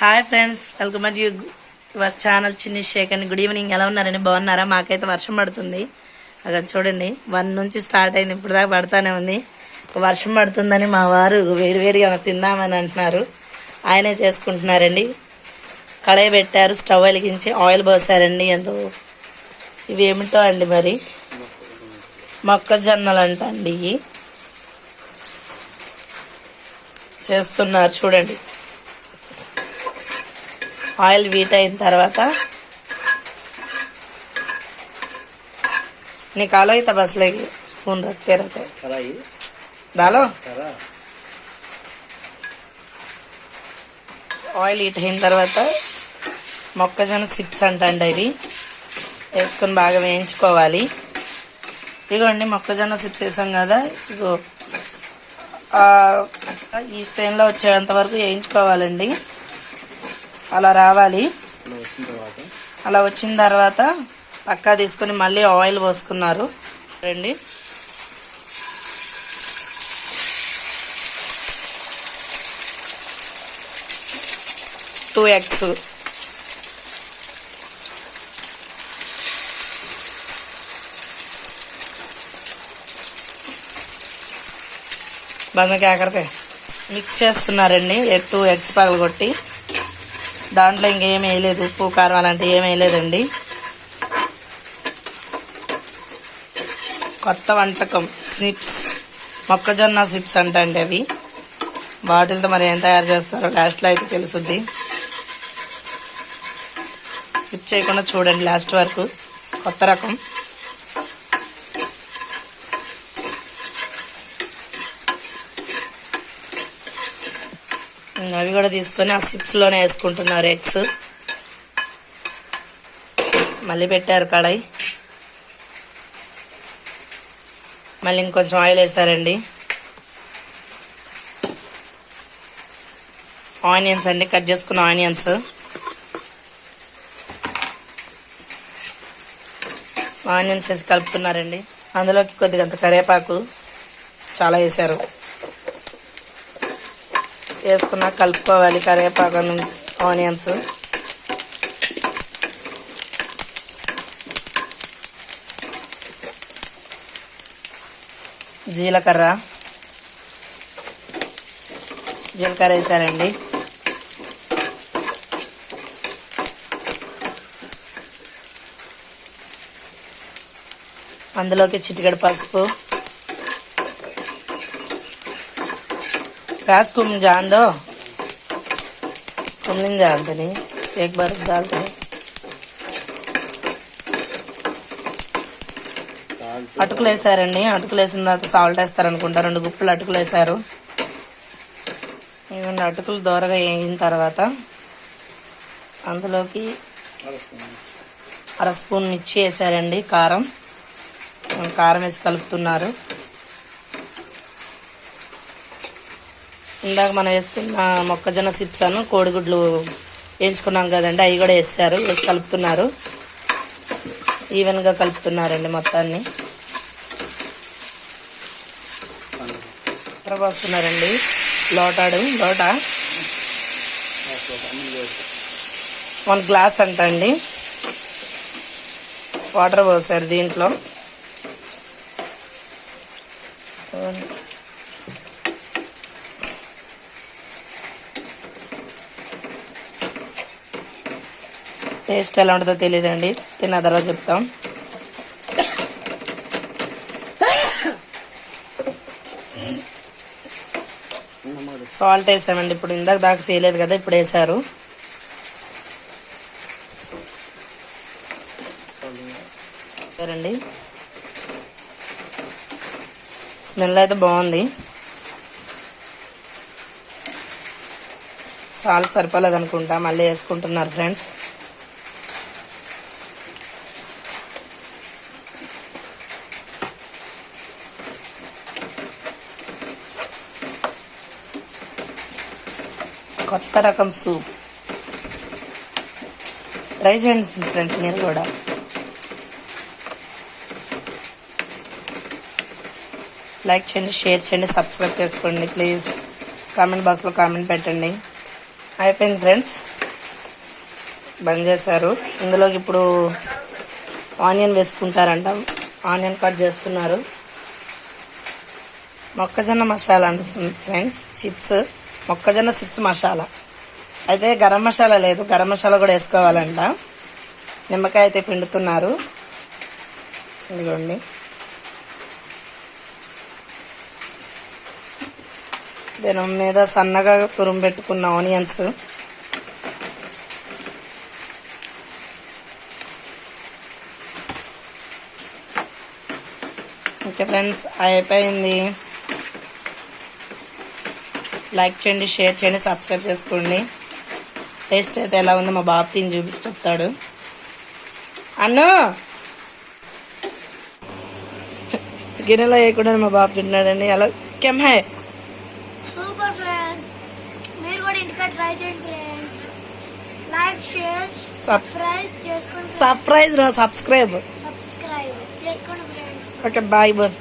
Hi friends, welcome to your channel చిన్ని Sheikh and good evening. ఎలా ఉన్నారని బాగున్నారా? మాకైతే వర్షం పడుతుంది. అక్కడ చూడండి, 1 నుంచి స్టార్ట్ అయింది, ఇప్పుడు దాకా పడుతూనే ఉంది. వర్షం పడుతుందని మా వారు వేడివేడిగా తిందామని అంటున్నారు. ఆయనే చేసుకుంటున్నారండి. కడాయి పెట్టారు, స్టవ్ వెలిగించి ఆయిల్ పోసారండి. ఎంతో ఇవి ఏమిటో అండి, మరి మొక్కజొన్నలు అంట అండి. ఇవి చేస్తున్నారు చూడండి. ఆయిల్ వీట్ అయిన తర్వాత निकालो ही तब असलेगी स्पून रखते रहते डालो. ఆయిల్ హీట్ అయిన తర్వాత మొక్కజొన్న చిప్స్ అంటండి ఇవి వేసుకొని బాగా వేయించుకోవాలి. ఇదిగోండి మొక్కజొన్న చిప్స్ వేసాం కదా, ఇగో ఈ స్టైల్లో వచ్చేంత వరకు వేయించుకోవాలండి. అలా రావాలి. అలా వచ్చిన తర్వాత పక్కా తీసుకొని మళ్ళీ ఆయిల్ పోసుకున్నారు రండి. టూ ఎగ్స్ బందకి ఆఖరికాయ మిక్స్ చేస్తున్నారండి. 2 ఎగ్స్ పగలగొట్టి దాంట్లో ఇంకేం వేయలేదు, ఉప్పు కారం అలాంటివి ఏం వేయలేదండి. కొత్త వంటకం స్నిప్స్, మొక్కజొన్న చిప్స్ అంటండి అవి. వాటిలతో మరి ఏం తయారు చేస్తారో లాస్ట్లో అయితే తెలుసుద్ది. స్కిప్ చేయకుండా చూడండి లాస్ట్ వరకు. కొత్త రకం. అవి కూడా తీసుకొని ఆ చిప్స్లోనే వేసుకుంటున్నారు ఎగ్స్. మళ్ళీ పెట్టారు కడాయి, మళ్ళీ ఇంకొంచెం ఆయిల్ వేసారండి. ఆనియన్స్ అండి, కట్ చేసుకున్న ఆనియన్స్. ఆనియన్స్ వేసి కలుపుతున్నారండి. అందులోకి కొద్దిగా కరివేపాకు చాలా వేసారు. వేసుకున్నా కలుపుకోవాలి కరివేపాకు ఆనియన్స్. జీలకర్ర వేసారండి. అందులోకి చిటికెడు పసుపు. प्याज कुम जान दो, कुम नहीं जानते नहीं, एक बार डालते हैं. అటుకులు వేసారండి. అటుకులు వేసిన తర్వాత సాల్ట్ వేస్తారనుకుంటా. 2 గుప్పులు అటుకులు వేసారు. ఇవన్నీ అటుకులు దోరగా వేగిన తర్వాత అందులోకి 1/2 స్పూన్ మిర్చి వేసారండి. కారం వేసి కలుపుతున్నారు. ఇందాక మనం వేసుకున్న మొక్కజొన్న చిప్స్ అను కోడిగుడ్లు వేయించుకున్నాం కదండి, అవి కూడా వేసారు. వేసి కలుపుతున్నారు. ఈవెన్గా కలుపుతున్నారండి మొత్తాన్ని. పోస్తున్నారండి. లోట 1 గ్లాస్ అంటండి వాటర్ పోసారు దీంట్లో. టేస్ట్ ఎలా ఉంటుందో తెలియదండి, తిన్న తర్వాత చెప్తాం. సాల్ట్ వేసామండి. ఇప్పుడు ఇందాక దాకా చేయలేదు కదా, ఇప్పుడు వేసారు. సరేండి, స్మెల్ అయితే బాగుంది. సాల్ట్ సరిపోలేదు అనుకుంటా, మళ్ళీ వేసుకుంటున్నారు ఫ్రెండ్స్. కొత్త రకం సూప్ ట్రై చేయండి ఫ్రెండ్స్ మీరు కూడా. లైక్ చేయండి, షేర్ చేయండి, సబ్స్క్రైబ్ చేసుకోండి ప్లీజ్. కామెంట్ బాక్స్లో కామెంట్ పెట్టండి. అయిపోయింది ఫ్రెండ్స్. బంద్ చేశారు. ఇందులోకి ఇప్పుడు ఆనియన్ వేసుకుంటారంట. ఆనియన్ కట్ చేస్తున్నారు. మొక్కజొన్న మసాలా అంట ఫ్రెండ్స్, చిప్స్, మొక్కజొన్న చిప్స్ మసాలా. అయితే గరం మసాలా లేదు, గరం మసాలా కూడా వేసుకోవాలంట. నిమ్మకాయ అయితే పిండుతున్నారు. ఇదిగోండి, దీని మీద సన్నగా తురుము పెట్టుకున్న ఆనియన్స్, ఓకే ఫ్రెండ్స్, అయిపోయింది. లైక్ చేయండి, షేర్ చేయండి, సబ్స్క్రైబ్ చేసుకోండి. టేస్ట్ అయితే ఎలా ఉందో మా బాబు తిని చూపిస్తే చెప్తాడు. అన్ను గిన్నెలో వేయకుండా మా బాబు తింటున్నాడండి. అలా కెమ్ హై సూపర్ ఫ్రెండ్స్, మీరు కూడా ఇంటికి ట్రై చేయండి ఫ్రెండ్స్. లైక్ షేర్ సబ్స్క్రైబ్ చేసుకోండి. సబ్స్క్రైబ్ చేసుకోండి ఫ్రెండ్స్. Okay, bye bye.